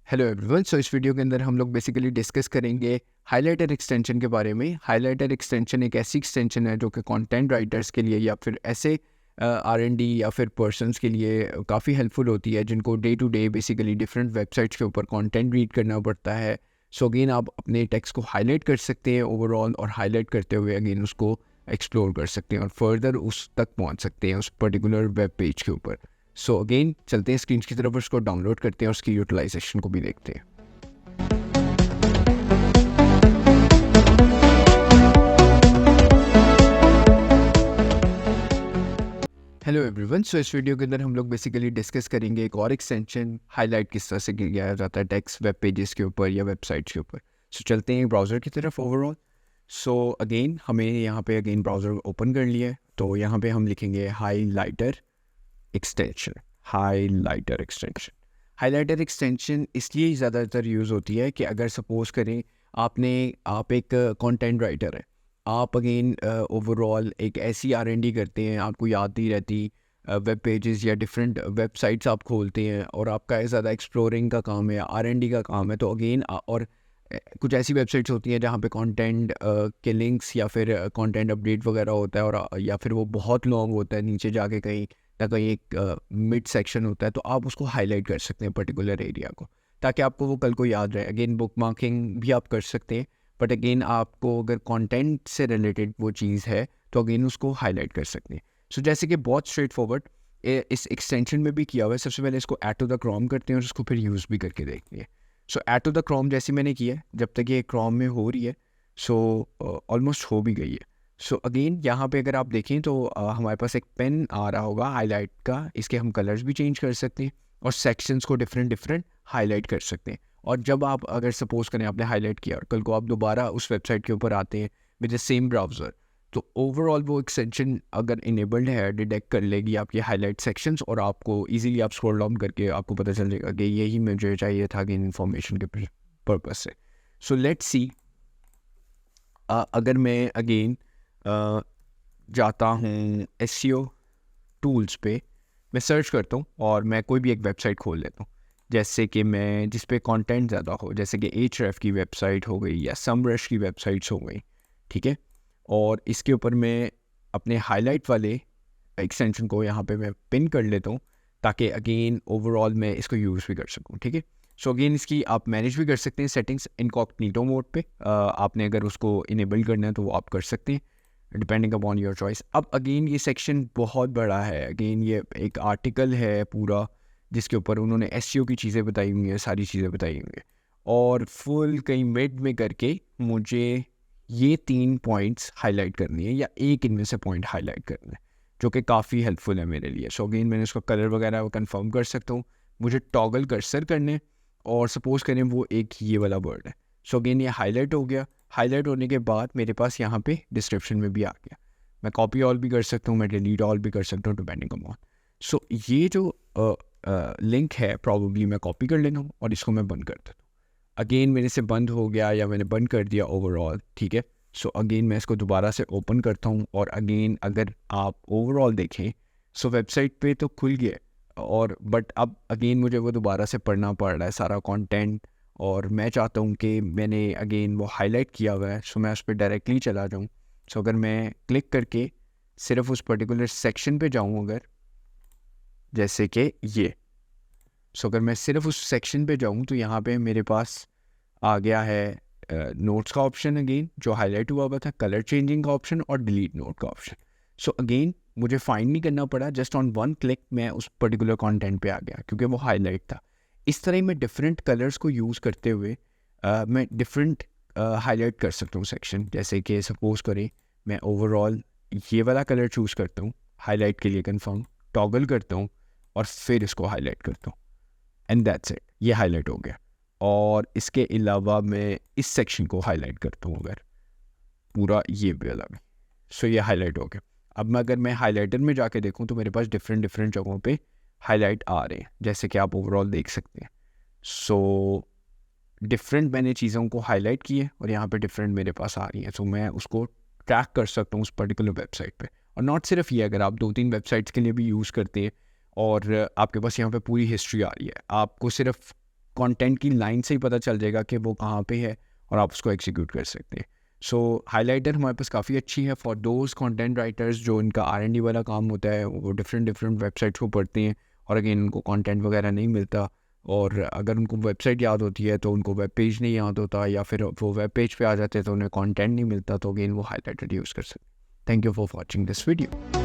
Hello everyone. सो इस video के अंदर हम लोग बेसिकली डिस्कस करेंगे हाइलाइटर एक्सटेंशन के बारे में। हाइलाइटर एक्सटेंशन एक ऐसी एक्सटेंशन है जो कि कंटेंट राइटर्स के लिए या फिर ऐसे R&D या फिर पर्सनस के लिए काफ़ी हेल्पफुल होती है जिनको day to day basically different websites के ऊपर कंटेंट रीड करना पड़ता है। सो अगेन आप अपने टेक्स्ट को हाईलाइट कर सकते हैं ओवरऑल, और हाईलाइट करते हुए अगेन उसको एक्सप्लोर कर सकते हैं और फर्दर उस तक पहुंच सकते हैं उस पर्टिकुलर वेब पेज के ऊपर। सो अगेन चलते हैं स्क्रीन की तरफ, उसको डाउनलोड करते हैं और उसकी यूटिलाइजेशन को भी देखते हैं। Hello everyone. सो इस वीडियो के अंदर हम लोग बेसिकली डिस्कस करेंगे एक और एक्सटेंशन, हाईलाइट किस तरह से किया जाता है टेक्स्ट वेब पेजेस के ऊपर या वेबसाइट्स के ऊपर। सो चलते हैं ब्राउज़र की तरफ ओवरऑल। सो अगेन हमें यहाँ पे अगेन ब्राउज़र ओपन कर लिया है, तो यहाँ पे हम लिखेंगे highlighter extension. Highlighter extension highlighter extension इसलिए ज़्यादातर यूज़ होती है कि अगर सपोज़ करें आप एक कंटेंट राइटर है, आप अगेन ओवरऑल एक ऐसी R&D करते हैं, आपको याद नहीं रहती वेब पेजेस या डिफरेंट वेबसाइट्स आप खोलते हैं और आपका ज़्यादा एक्सप्लोरिंग का काम है, R&D का काम है, तो अगेन और कुछ ऐसी वेबसाइट्स होती हैं जहाँ पे कंटेंट के लिंक्स या फिर कंटेंट अपडेट वगैरह होता है, और या फिर वो बहुत लॉन्ग होता है, नीचे जाके कहीं या कहीं एक मिड सेक्शन होता है, तो आप उसको हाईलाइट कर सकते हैं पर्टिकुलर एरिया को, ताकि आपको वो कल को याद रहे। अगेन बुक मार्किंग भी आप कर सकते हैं, बट अगेन आपको अगर कंटेंट से रिलेटेड वो चीज़ है तो अगेन उसको हाईलाइट कर सकते हैं। सो जैसे कि बहुत स्ट्रेट फॉरवर्ड इस एक्सटेंशन में भी किया हुआ है। सबसे पहले इसको ऐड टू द क्रोम करते हैं और उसको फिर यूज़ भी करके देखते हैं। So add to the Chrome जैसे मैंने किया है, जब तक ये क्रोम में हो रही है, सो ऑलमोस्ट हो भी गई है। सो अगेन यहाँ पे अगर आप देखें तो हमारे पास एक पेन आ रहा होगा हाईलाइट का, इसके हम कलर्स भी चेंज कर सकते हैं और सेक्शंस को डिफरेंट हाईलाइट कर सकते हैं। और जब आप अगर सपोज करें आपने हाईलाइट किया और कल को आप दोबारा उस वेबसाइट के ऊपर आते हैं विद द सेम ब्राउज़र, तो ओवरऑल वो एक्सटेंशन अगर इनेबल्ड है डिटेक्ट कर लेगी आपके हाईलाइट सेक्शंस, और आपको इजीली आप स्क्रॉल डाउन करके आपको पता चल जाएगा कि यही मुझे चाहिए था कि इन्फॉर्मेशन के पर्पज से। सो लेट्स सी, अगर मैं अगेन जाता हूँ SEO टूल्स पे, मैं सर्च करता हूँ और मैं कोई भी एक वेबसाइट खोल लेता हूँ, जैसे कि मैं जिस पे कंटेंट ज़्यादा हो, जैसे कि Ahrefs की वेबसाइट हो गई या समरश की वेबसाइट्स हो गई, ठीक है। और इसके ऊपर मैं अपने हाईलाइट वाले एक्सटेंशन को यहाँ पे मैं पिन कर लेता हूँ, ताकि अगेन ओवरऑल मैं इसको यूज़ भी कर सकूँ, ठीक है। सो अगेन इसकी आप मैनेज भी कर सकते हैं सेटिंग्स इनकॉग्निटो मोड पे। आपने अगर उसको इनेबल करना है तो वो आप कर सकते हैं, डिपेंडिंग अपॉन योर चॉइस। अब अगेन ये सेक्शन बहुत बड़ा है, अगेन ये एक आर्टिकल है पूरा जिसके ऊपर उन्होंने SEO की चीज़ें बताई हुई हैं, सारी चीज़ें बताई हुई हैं, और फुल कहीं मिड में करके मुझे ये 3 पॉइंट्स हाईलाइट करनी है या एक इनमें से पॉइंट हाईलाइट करना है, जो कि काफ़ी हेल्पफुल है मेरे लिए। सो अगेन मैंने उसका कलर वगैरह वो कंफर्म कर सकता हूँ, मुझे टॉगल कर्सर करने, और सपोज करें वो एक ये वाला वर्ड है। सो अगेन ये हाईलाइट हो गया। हाईलाइट होने के बाद मेरे पास यहाँ पे डिस्क्रिप्शन में भी आ गया, मैं कॉपी ऑल भी कर सकता हूँ, मैं डिलीट ऑल भी कर सकता हूँ, डिपेंडिंग अपॉन। सो ये जो लिंक है प्रॉब्ली मैं कॉपी कर लेता हूँ और इसको मैं बंद कर देता हूँ। अगेन मेरे से बंद हो गया या मैंने बंद कर दिया ओवरऑल, ठीक है। सो अगेन मैं इसको दोबारा से ओपन करता हूँ और अगेन अगर आप ओवरऑल देखें, सो वेबसाइट पे तो खुल गया, और बट अब अगेन मुझे वो दोबारा से पढ़ना पड़ रहा है सारा कंटेंट, और मैं चाहता हूँ कि मैंने अगेन वो हाईलाइट किया हुआ है, सो मैं उस पर डायरेक्टली चला जाऊँ। सो अगर मैं क्लिक करके सिर्फ उस पर्टिकुलर सेक्शन पे जाऊँ, अगर जैसे कि ये, सो अगर मैं सिर्फ उस सेक्शन पे जाऊँ तो यहाँ पे मेरे पास आ गया है नोट्स का ऑप्शन अगेन जो हाईलाइट हुआ हुआ था, कलर चेंजिंग का ऑप्शन और डिलीट नोट का ऑप्शन। सो अगेन मुझे फाइंड नहीं करना पड़ा, जस्ट ऑन वन क्लिक मैं उस पर्टिकुलर कंटेंट पे आ गया क्योंकि वो हाईलाइट था। इस तरह मैं डिफरेंट कलर्स को यूज़ करते हुए मैं डिफरेंट हाईलाइट कर सकता हूँ सेक्शन। जैसे कि सपोज करें मैं ओवरऑल ये वाला कलर चूज़ करता हूँ हाईलाइट के लिए, कंफर्म टॉगल करता हूँ और फिर इसको हाईलाइट करता हूँ, एंड दैट्स इट, ये हाईलाइट हो गया। और इसके अलावा मैं इस सेक्शन को हाईलाइट करता हूँ अगर पूरा ये वाला में, सो ये हाईलाइट हो गया। अब मैं अगर मैं हाईलाइटर में जाके देखूँ तो मेरे पास डिफरेंट जगहों पे हाईलाइट आ रहे हैं, जैसे कि आप ओवरऑल देख सकते हैं। सो डिफरेंट मैंने चीज़ों को हाईलाइट किए और यहाँ पे डिफरेंट मेरे पास आ रही हैं, सो मैं उसको ट्रैक कर सकता हूँ उस पर्टिकुलर वेबसाइट पे। और नॉट सिर्फ ये, अगर आप 2-3 वेबसाइट्स के लिए भी यूज़ करते हैं और आपके पास यहाँ पे पूरी हिस्ट्री आ रही है, आपको सिर्फ कंटेंट की लाइन से ही पता चल जाएगा कि वो कहाँ पे है और आप उसको एग्जीक्यूट कर सकते हैं। सो हाइलाइटर हमारे पास काफ़ी अच्छी है फॉर दोज कंटेंट राइटर्स जो इनका R&D वाला काम होता है, वो डिफरेंट वेबसाइट्स को पढ़ते हैं और अगेन उनको कंटेंट वगैरह नहीं मिलता, और अगर उनको वेबसाइट याद होती है तो उनको वेब पेज नहीं याद होता, या फिर वो वेब पेज पे आ जाते हैं तो उन्हें कंटेंट नहीं मिलता, तो अगेन वो हाइलाइटर यूज़ कर सकते हैं। Thank you for watching this video.